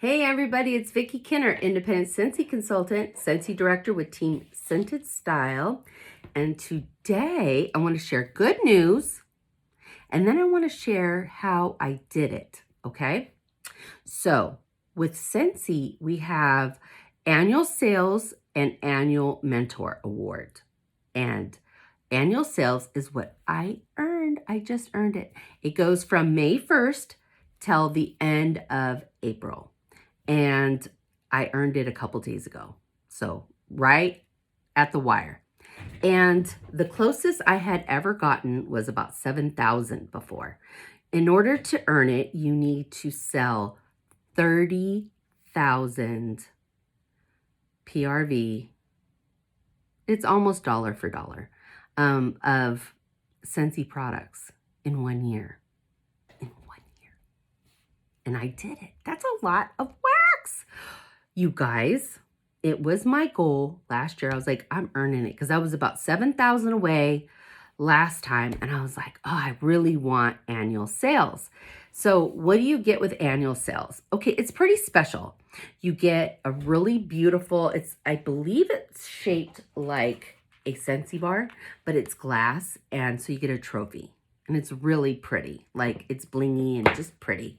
Hey everybody, it's Vicki Kinner, independent Scentsy consultant, Scentsy director with Team Scented Style. And today I want to share good news and then I want to share how I did it, okay? So with Scentsy, we have annual sales and annual mentor award. And annual sales is what I earned. I just earned it. It goes from May 1st till the end of April. And I earned it a couple days ago. So right at the wire. And the closest I had ever gotten was about 7,000 before. In order to earn it, you need to sell 30,000 PRV. It's almost dollar for dollar of Scentsy products in 1 year. And I did it. That's a lot of wax. You guys, it was my goal last year. I was like, I'm earning it because I was about 7,000 away last time. And I was like, oh, I really want annual sales. So what do you get with annual sales? Okay, it's pretty special. You get a really beautiful, I believe it's shaped like a Scentsy bar, but it's glass. And so you get a trophy. And it's really pretty. Like it's blingy and just pretty.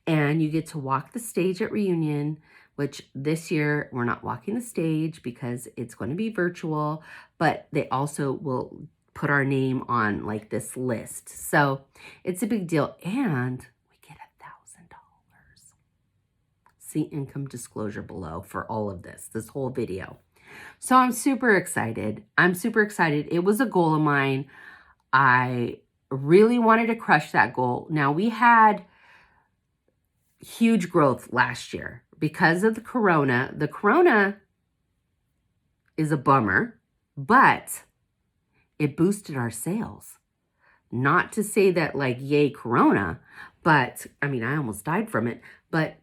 And you get to walk the stage at reunion, which this year we're not walking the stage because it's going to be virtual, but they also will put our name on like this list. So it's a big deal. And we get $1,000. See income disclosure below for all of this whole video. So I'm super excited. It was a goal of mine. I really wanted to crush that goal. Now we had huge growth last year because of the corona. The corona is a bummer, but it boosted our sales. Not to say that like, yay, corona, but I mean, I almost died from it, but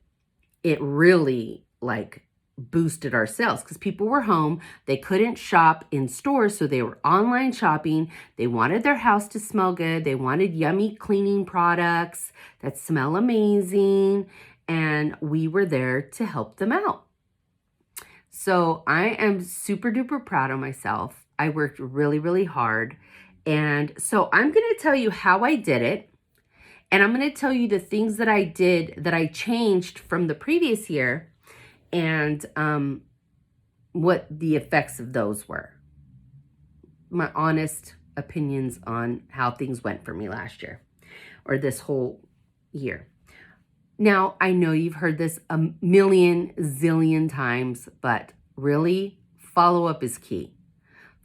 it really like boosted our sales because people were home. They couldn't shop in stores, so they were online shopping. They wanted their house to smell good. They wanted yummy cleaning products that smell amazing, and we were there to help them out. So I am super duper proud of myself. I worked really, really hard. And so I'm going to tell you how I did it. And I'm going to tell you the things that I did that I changed from the previous year and what the effects of those were. My honest opinions on how things went for me last year or this whole year. Now, I know you've heard this a million zillion times, but really, follow-up is key.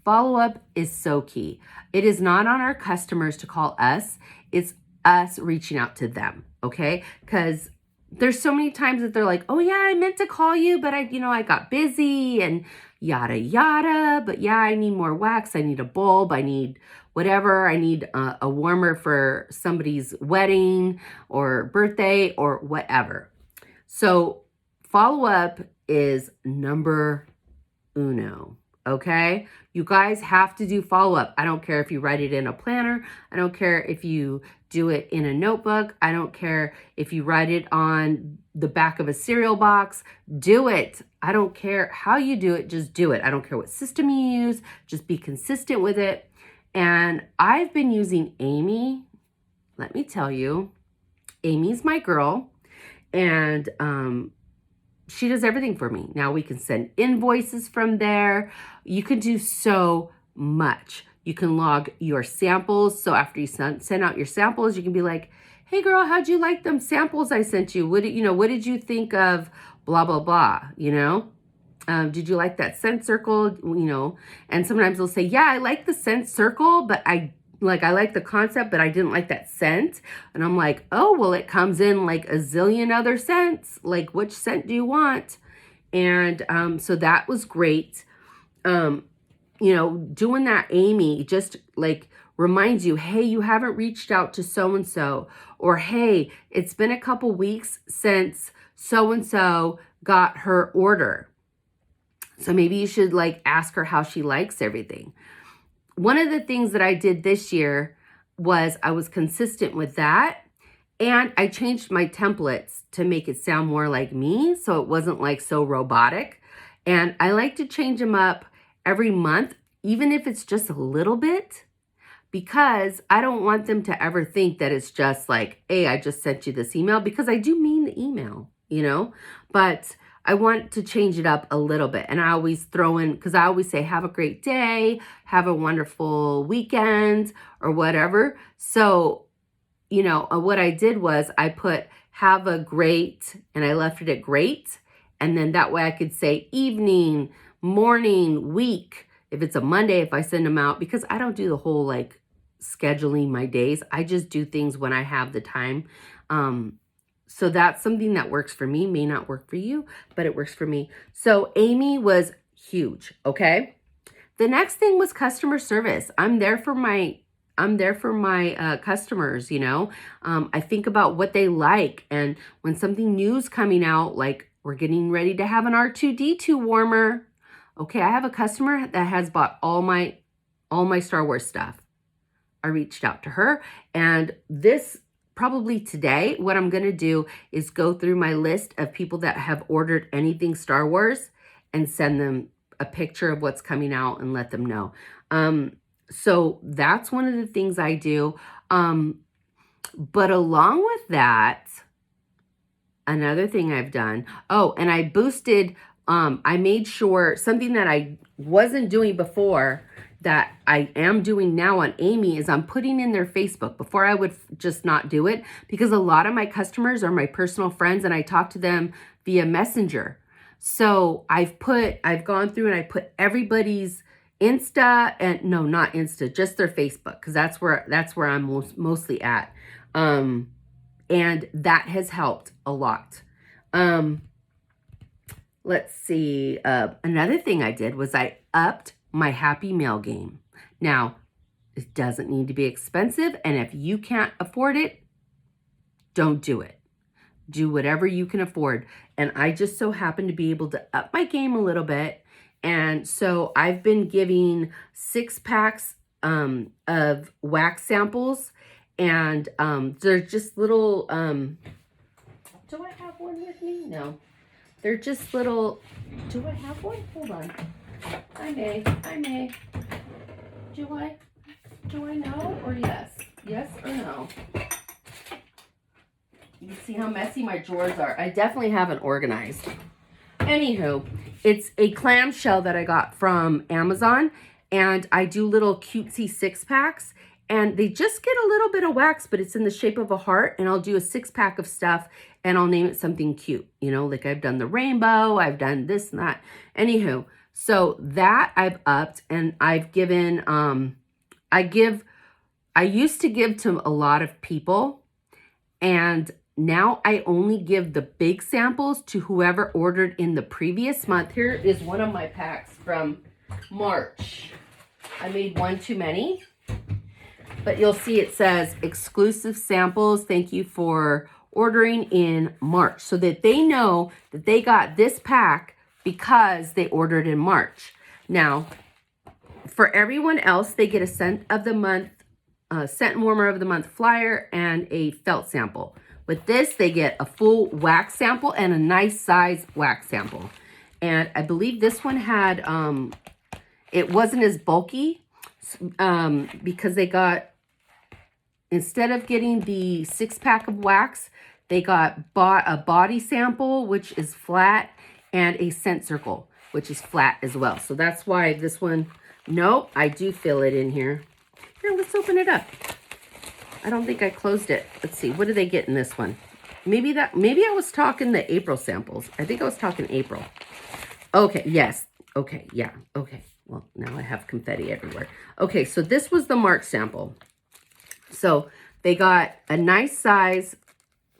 Follow-up is so key. It is not on our customers to call us. It's us reaching out to them, okay? Because there's so many times that they're like, oh yeah, I meant to call you, but I got busy and yada, yada. But yeah, I need more wax. I need a bulb. I need whatever. I need a warmer for somebody's wedding or birthday or whatever. So follow-up is number uno. Okay, you guys have to do follow-up. I don't care if you write it in a planner. I don't care if you do it in a notebook. I don't care if you write it on the back of a cereal box. Do it. I don't care how you do it. Just do it. I don't care what system you use. Just be consistent with it. And I've been using Amy. Let me tell you, Amy's my girl. And she does everything for me. Now we can send invoices from there. You can do so much. You can log your samples. So after you send out your samples, you can be like, hey girl, how'd you like them samples I sent you? What did you think of blah, blah, blah, did you like that scent circle, and sometimes they'll say, yeah, I like the scent circle, but I like the concept, but I didn't like that scent. And I'm like, oh, well, it comes in like a zillion other scents. Like, which scent do you want? And so that was great. Doing that, Amy, just like reminds you, hey, you haven't reached out to so-and-so. Or, hey, it's been a couple weeks since so-and-so got her order. So maybe you should like ask her how she likes everything. One of the things that I did this year was I was consistent with that. And I changed my templates to make it sound more like me, so it wasn't like so robotic. And I like to change them up every month, even if it's just a little bit, because I don't want them to ever think that it's just like, hey, I just sent you this email, because I do mean the email, you know, but I want to change it up a little bit. And I always throw in, because I always say, have a great day, have a wonderful weekend, or whatever. So, you know, what I did was I put have a great, and I left it at great. And then that way I could say evening, morning, week. If it's a Monday, if I send them out, because I don't do the whole like scheduling my days. I just do things when I have the time. So that's something that works for me, may not work for you, but it works for me. So Amy was huge, okay? The next thing was customer service. I'm there for my customers, you know. I think about what they like, and when something new's coming out, like we're getting ready to have an R2-D2 warmer. Okay, I have a customer that has bought all my Star Wars stuff. I reached out to her, and this probably today, what I'm going to do is go through my list of people that have ordered anything Star Wars and send them a picture of what's coming out and let them know. So that's one of the things I do. But along with that, another thing I've done, and I boosted, I made sure something that I wasn't doing before that I am doing now on Amy is I'm putting in their Facebook. Before I would just not do it, because a lot of my customers are my personal friends and I talk to them via Messenger. So I've gone through and I put everybody's Insta, and no, not Insta, just their Facebook, because that's where I'm mostly at. And that has helped a lot. Let's see. Another thing I did was I upped my Happy Mail game. Now, it doesn't need to be expensive, and if you can't afford it, don't do it. Do whatever you can afford. And I just so happen to be able to up my game a little bit. And so I've been giving 6 packs of wax samples, and they're just little, do I have one with me? No. They're just little, do I have one? Hold on. I may. Do I know or yes? Yes or no? You see how messy my drawers are. I definitely haven't organized. Anywho, it's a clamshell that I got from Amazon, and I do little cutesy 6-packs, and they just get a little bit of wax, but it's in the shape of a heart, and I'll do a 6-pack of stuff, and I'll name it something cute. You know, like I've done the rainbow, I've done this and that. Anywho, so that I've upped, and I've given, I used to give to a lot of people, and now I only give the big samples to whoever ordered in the previous month. Here is one of my packs from March. I made one too many, but you'll see it says exclusive samples. Thank you for ordering in March, so that they know that they got this pack because they ordered in March. Now, for everyone else, they get a scent of the month, scent and warmer of the month flyer, and a felt sample. With this, they get a full wax sample and a nice size wax sample. And I believe this one had, it wasn't as bulky because they got, instead of getting the 6-pack of wax, they got a body sample, which is flat, and a scent circle, which is flat as well. So that's why this one, nope, I do fill it in here. Here, let's open it up. I don't think I closed it. Let's see. What do they get in this one? Maybe I was talking the April samples. I think I was talking April. Okay. Yes. Okay. Yeah. Okay. Well, now I have confetti everywhere. Okay. So this was the March sample. So they got a nice size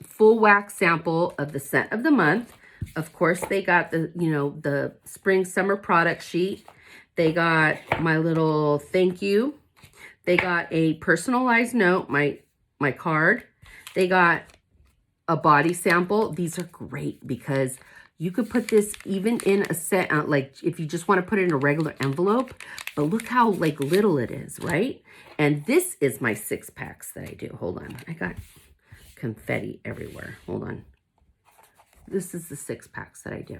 full wax sample of the scent of the month. Of course, they got the, you know, the spring summer product sheet. They got my little thank you. They got a personalized note, my card. They got a body sample. These are great because you could put this even in a set, like if you just want to put it in a regular envelope, but look how like little it is, right? And this is my 6 packs that I do. Hold on. I got confetti everywhere. Hold on. This is the 6-packs that I do.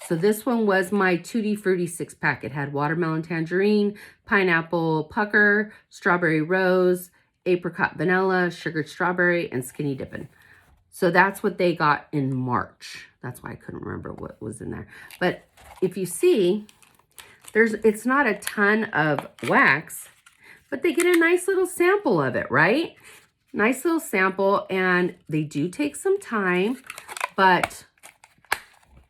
So this one was my Tutti Frutti 6-pack. It had watermelon tangerine, pineapple pucker, strawberry rose, apricot vanilla, sugared strawberry, and skinny dippin'. So that's what they got in March. That's why I couldn't remember what was in there. But if you see, it's not a ton of wax, but they get a nice little sample of it, right? Nice little sample, and they do take some time, but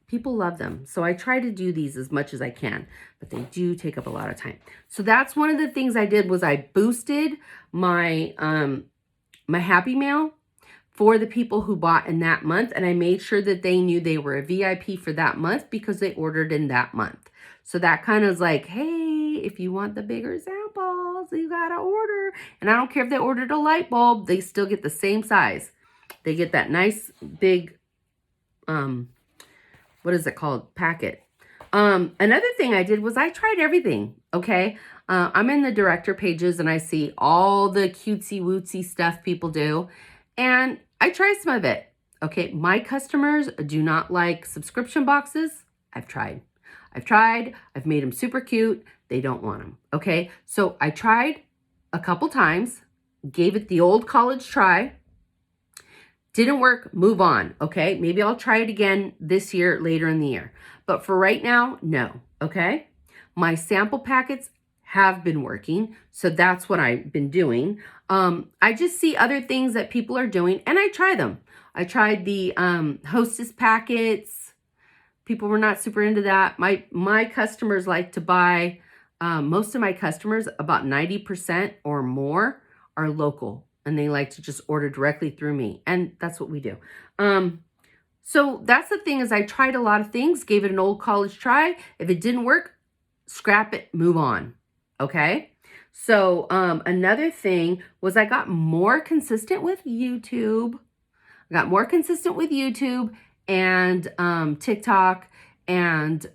people love them. So I try to do these as much as I can, but they do take up a lot of time. So that's one of the things I did was I boosted my, my Happy Mail for the people who bought in that month. And I made sure that they knew they were a VIP for that month because they ordered in that month. So that kind of is like, hey, if you want the bigger samples, you got to order. And I don't care if they ordered a light bulb, they still get the same size. They get that nice big, what is it called? Packet. Another thing I did was I tried everything. Okay. I'm in the director pages and I see all the cutesy wootsy stuff people do. And I try some of it. Okay. My customers do not like subscription boxes. I've tried. I've made them super cute. They don't want them. Okay. So I tried a couple times, gave it the old college try. Didn't work, move on, okay? Maybe I'll try it again this year, later in the year. But for right now, no, okay? My sample packets have been working, so that's what I've been doing. I just see other things that people are doing, and I try them. I tried the Hostess packets. People were not super into that. My customers like to buy, most of my customers, about 90% or more, are local. And they like to just order directly through me. And that's what we do. So that's the thing is I tried a lot of things, gave it an old college try. If it didn't work, scrap it, move on. Okay. So another thing was I got more consistent with YouTube. And TikTok and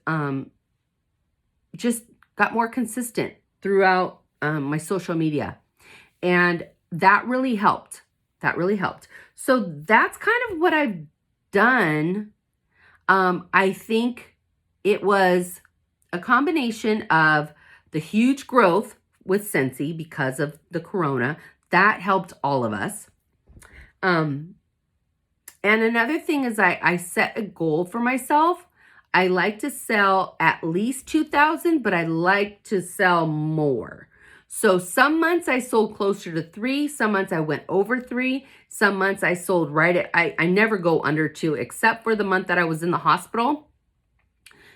just got more consistent throughout my social media. And that really helped. So that's kind of what I've done. I think it was a combination of the huge growth with Scentsy because of the corona. That helped all of us. And another thing is I set a goal for myself. I like to sell at least 2,000, but I like to sell more. So some months I sold closer to 3. Some months I went over 3. Some months I sold right at, I never go under 2, except for the month that I was in the hospital.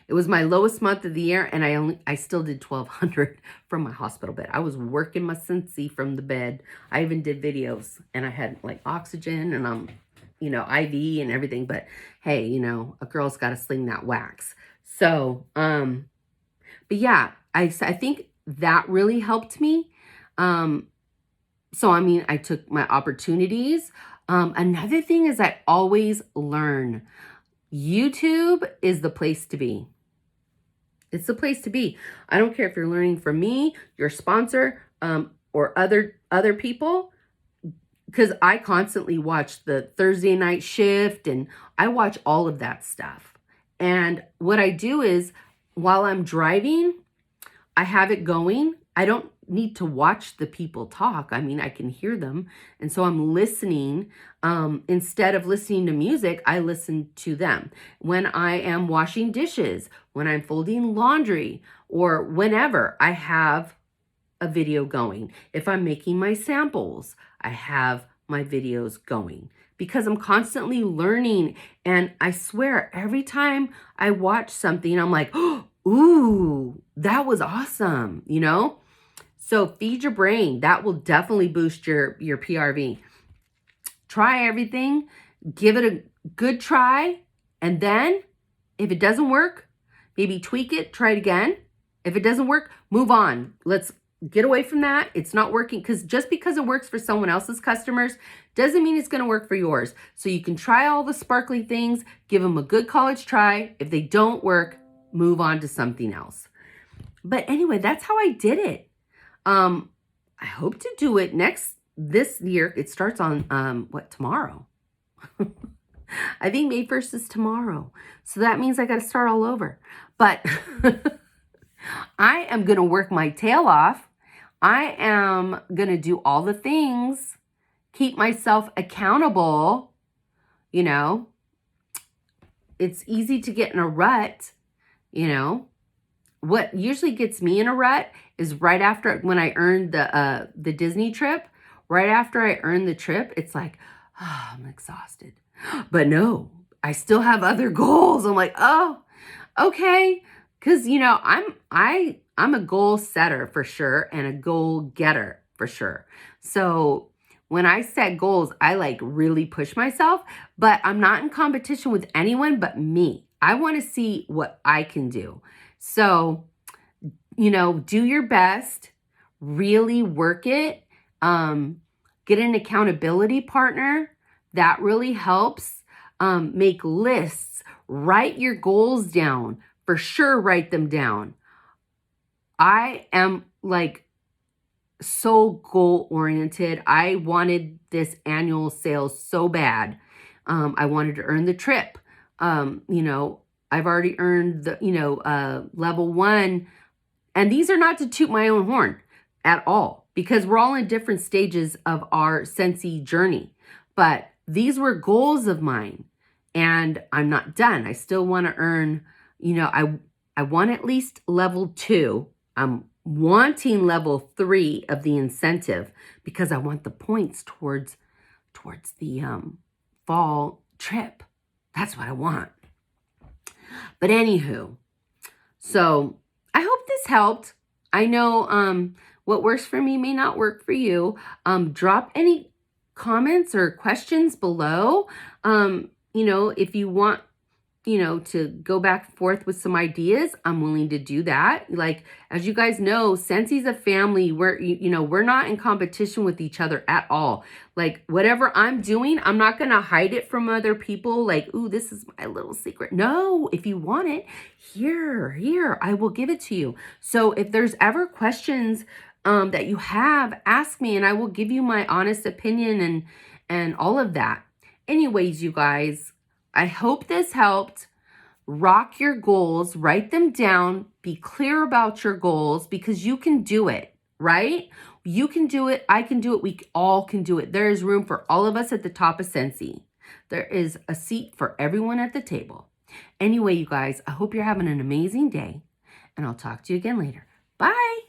It was my lowest month of the year, and I still did 1,200 from my hospital bed. I was working my Scentsy from the bed. I even did videos, and I had like oxygen and IV and everything. But hey, a girl's got to sling that wax. So, but yeah, I think that really helped me. So, I took my opportunities. Another thing is I always learn. YouTube is the place to be. It's the place to be. I don't care if you're learning from me, your sponsor, or other people, because I constantly watch the Thursday night shift and I watch all of that stuff. And what I do is while I'm driving, I have it going. I don't need to watch the people talk. I can hear them. And so I'm listening. Instead of listening to music, I listen to them. When I am washing dishes, when I'm folding laundry, or whenever, I have a video going. If I'm making my samples, I have my videos going because I'm constantly learning. And I swear, every time I watch something, I'm like, oh, ooh, that was awesome, So feed your brain. That will definitely boost your PRV. Try everything. Give it a good try. And then if it doesn't work, maybe tweak it, try it again. If it doesn't work, move on. Let's get away from that. It's not working because just because it works for someone else's customers doesn't mean it's going to work for yours. So you can try all the sparkly things, give them a good college try. If they don't work, move on to something else. But anyway, that's how I did it. I hope to do it this year. It starts on, tomorrow? I think May 1st is tomorrow. So that means I got to start all over. But I am going to work my tail off. I am going to do all the things, keep myself accountable. You know, it's easy to get in a rut. You know, what usually gets me in a rut is right after, when I earned the Disney trip, right after I earned the trip, it's like, oh, I'm exhausted. But no, I still have other goals. I'm like, oh, okay. Cause you know, I'm a goal setter for sure and a goal getter for sure. So when I set goals, I like really push myself, but I'm not in competition with anyone but me. I want to see what I can do. So, you know, do your best, really work it. Get an accountability partner. That really helps. Make lists, write your goals down. For sure, write them down. I am like so goal oriented. I wanted this annual sales so bad. I wanted to earn the trip. You know, I've already earned the, you know, level 1. And these are not to toot my own horn at all, because we're all in different stages of our Scentsy journey. But these were goals of mine, and I'm not done. I still want to earn, you know, I want at least level 2. I'm wanting level 3 of the incentive because I want the points towards the fall trip. That's what I want. But anywho, so I hope this helped. I know what works for me may not work for you. Drop any comments or questions below. You know, if you want, you know, to go back and forth with some ideas, I'm willing to do that. Like, as you guys know, Scentsy's a family. We're, you know, we're not in competition with each other at all. Like, whatever I'm doing, I'm not going to hide it from other people. Like, ooh, this is my little secret. No, if you want it, here, I will give it to you. So if there's ever questions that you have, ask me and I will give you my honest opinion and all of that. Anyways, you guys, I hope this helped. Rock your goals, write them down, be clear about your goals, because you can do it, right? You can do it. I can do it. We all can do it. There is room for all of us at the top of Scentsy. There is a seat for everyone at the table. Anyway, you guys, I hope you're having an amazing day, and I'll talk to you again later. Bye.